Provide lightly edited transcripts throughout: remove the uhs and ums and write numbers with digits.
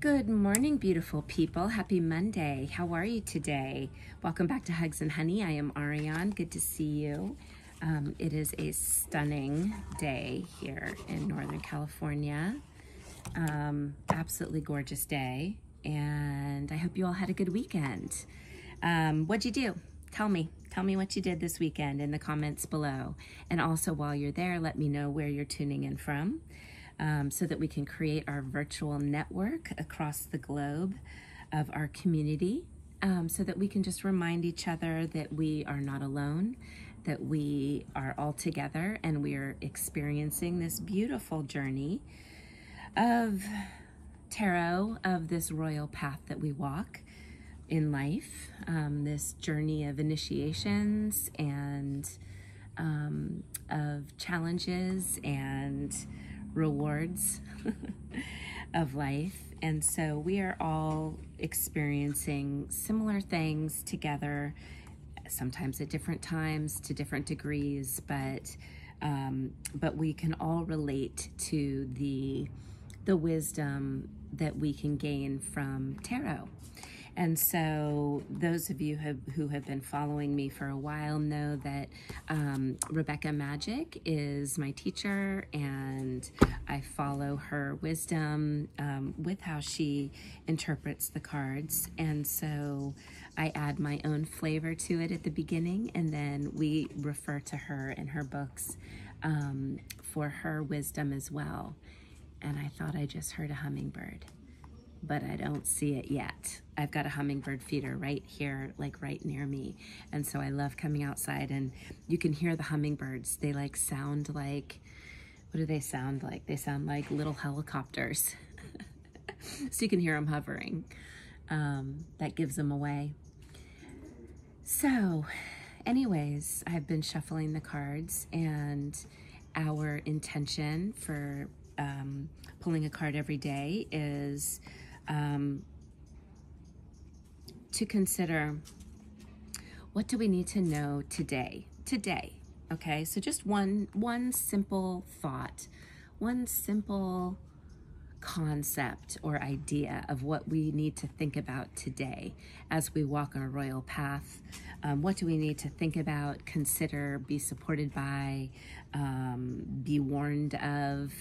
Good morning, beautiful people. Happy Monday. How are you today? Welcome back to Hugs and Honey. I am Ariane. Good to see you. It is a stunning day here in Northern California. Absolutely gorgeous day. And I hope you all had a good weekend. What'd you do? Tell me what you did this weekend in the comments below. And also while you're there, let me know where you're tuning in from. So that we can create our virtual network across the globe of our community, so that we can just remind each other that we are not alone, that we are all together, and we are experiencing this beautiful journey of tarot, of this royal path that we walk in life, this journey of initiations and of challenges and rewards of life. And so we are all experiencing similar things together, sometimes at different times to different degrees, but we can all relate to the wisdom that we can gain from tarot. And so those of you who have been following me for a while know that Rebecca Magic is my teacher, and I follow her wisdom with how she interprets the cards. And so I add my own flavor to it at the beginning, and then we refer to her in her books for her wisdom as well. And I thought I just heard a hummingbird, but I don't see it yet. I've got a hummingbird feeder right here, like right near me. And so I love coming outside, and you can hear the hummingbirds. They like sound like, what do they sound like? They sound like little helicopters. So you can hear them hovering. That gives them away. So anyways, I've been shuffling the cards, and our intention for pulling a card every day is to consider, what do we need to know today? Okay, so just one simple thought, one simple concept or idea of what we need to think about today as we walk our royal path. What do we need to think about, consider, be supported by, be warned of,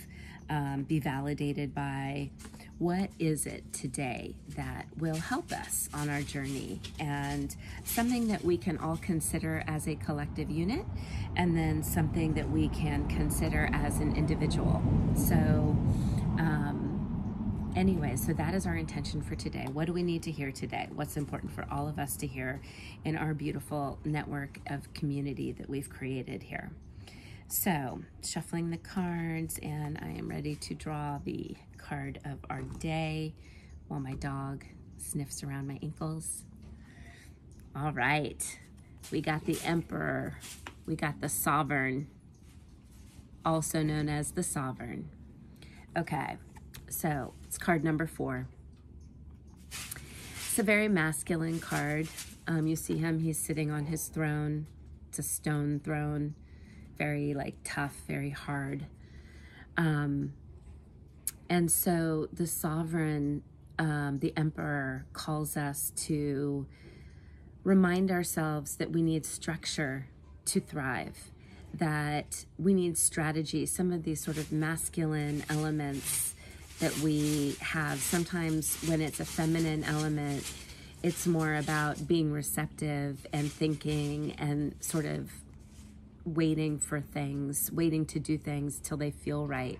be validated by? What is it today that will help us on our journey, and something that we can all consider as a collective unit, and then something that we can consider as an individual. So anyway, so that is our intention for today. What do we need to hear today? What's important for all of us to hear in our beautiful network of community that we've created here? So, shuffling the cards, and I am ready to draw the card of our day while my dog sniffs around my ankles. All right, we got the Emperor, we got the Sovereign, also known as the Sovereign. Okay, so it's card number 4. It's a very masculine card. You see him, he's sitting on his throne. It's a stone throne. Very like tough, very hard. And so the Sovereign, the Emperor, calls us to remind ourselves that we need structure to thrive, that we need strategy. Some of these sort of masculine elements that we have, sometimes when it's a feminine element, it's more about being receptive and thinking and sort of waiting for things, waiting to do things till they feel right.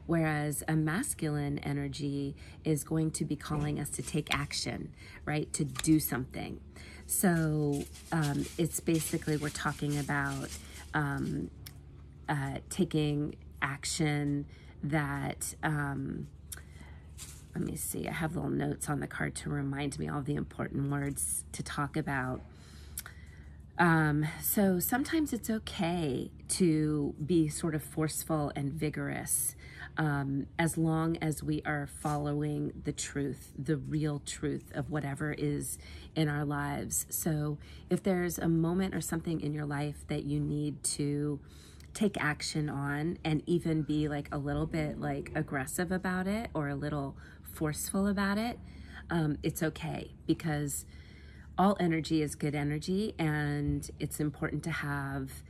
Whereas a masculine energy is going to be calling us to take action, right? To do something. So it's basically, we're talking about taking action that, let me see, I have little notes on the card to remind me all the important words to talk about. So sometimes it's okay to be sort of forceful and vigorous, as long as we are following the truth, the real truth of whatever is in our lives. So if there's a moment or something in your life that you need to take action on, and even be like a little bit like aggressive about it, or a little forceful about it, it's okay, because all energy is good energy, and it's important to have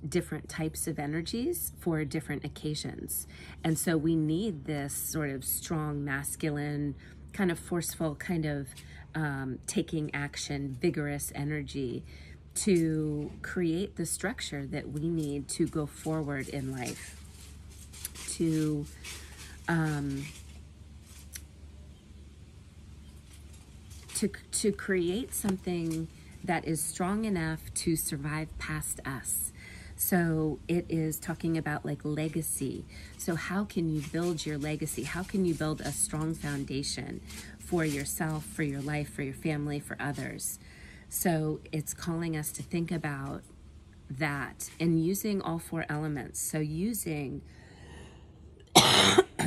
different types of energies for different occasions. And so we need this sort of strong, masculine, kind of forceful, kind of taking action, vigorous energy to create the structure that we need to go forward in life, to create something that is strong enough to survive past us. So it is talking about like legacy. So how can you build your legacy? How can you build a strong foundation for yourself, for your life, for your family, for others? So it's calling us to think about that and using all four elements. So using,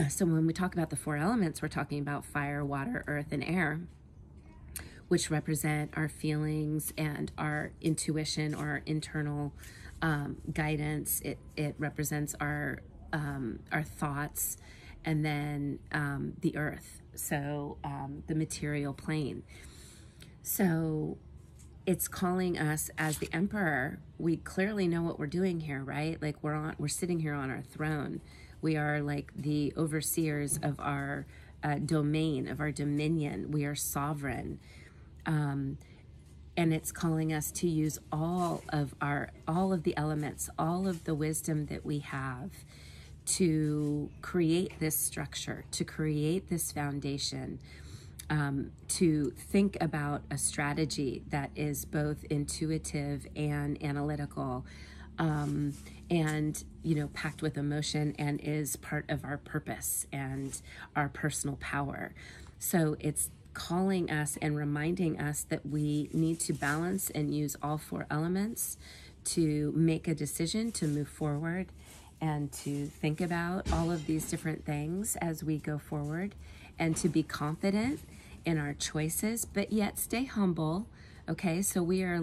so when we talk about the four elements, we're talking about fire, water, earth, and air, which represent our feelings and our intuition or our internal guidance. It represents our thoughts, and then the earth, so the material plane. So it's calling us as the emperor. We clearly know what we're doing here, right? Like we're sitting here on our throne. We are like the overseers of our domain, of our dominion. We are sovereign. And it's calling us to use all of the elements, all of the wisdom that we have to create this structure, to create this foundation, to think about a strategy that is both intuitive and analytical, and, you know, packed with emotion, and is part of our purpose and our personal power. So it's calling us and reminding us that we need to balance and use all four elements to make a decision to move forward, and to think about all of these different things as we go forward, and to be confident in our choices, but yet stay humble. Okay, so we are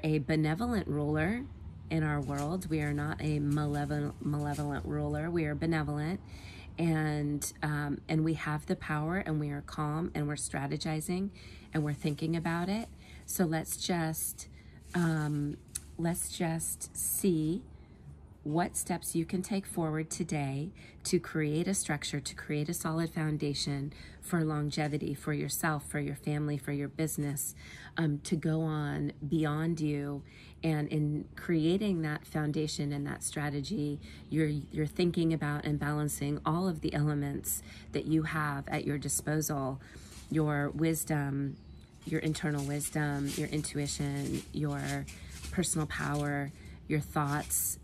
a benevolent ruler in our world. We are not a malevolent ruler. We are benevolent, and we have the power, and we are calm, and we're strategizing, and we're thinking about it. So let's just see what steps you can take forward today to create a structure, to create a solid foundation for longevity, for yourself, for your family, for your business, to go on beyond you. And in creating that foundation and that strategy, you're thinking about and balancing all of the elements that you have at your disposal: your wisdom, your internal wisdom, your intuition, your personal power, your thoughts,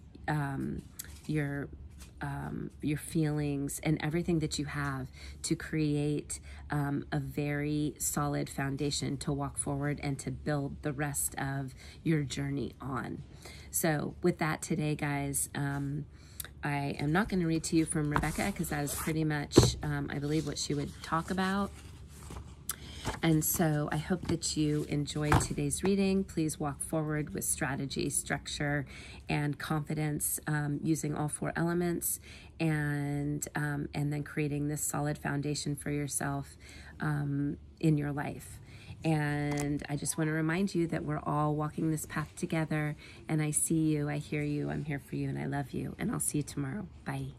your feelings, and everything that you have to create a very solid foundation to walk forward and to build the rest of your journey on. So with that today, guys, I am not going to read to you from Rebecca, because that is pretty much, I believe, what she would talk about. And so I hope that you enjoyed today's reading. Please walk forward with strategy, structure, and confidence, using all four elements, and then creating this solid foundation for yourself in your life. And I just want to remind you that we're all walking this path together, and I see you, I hear you, I'm here for you, and I love you, and I'll see you tomorrow. Bye.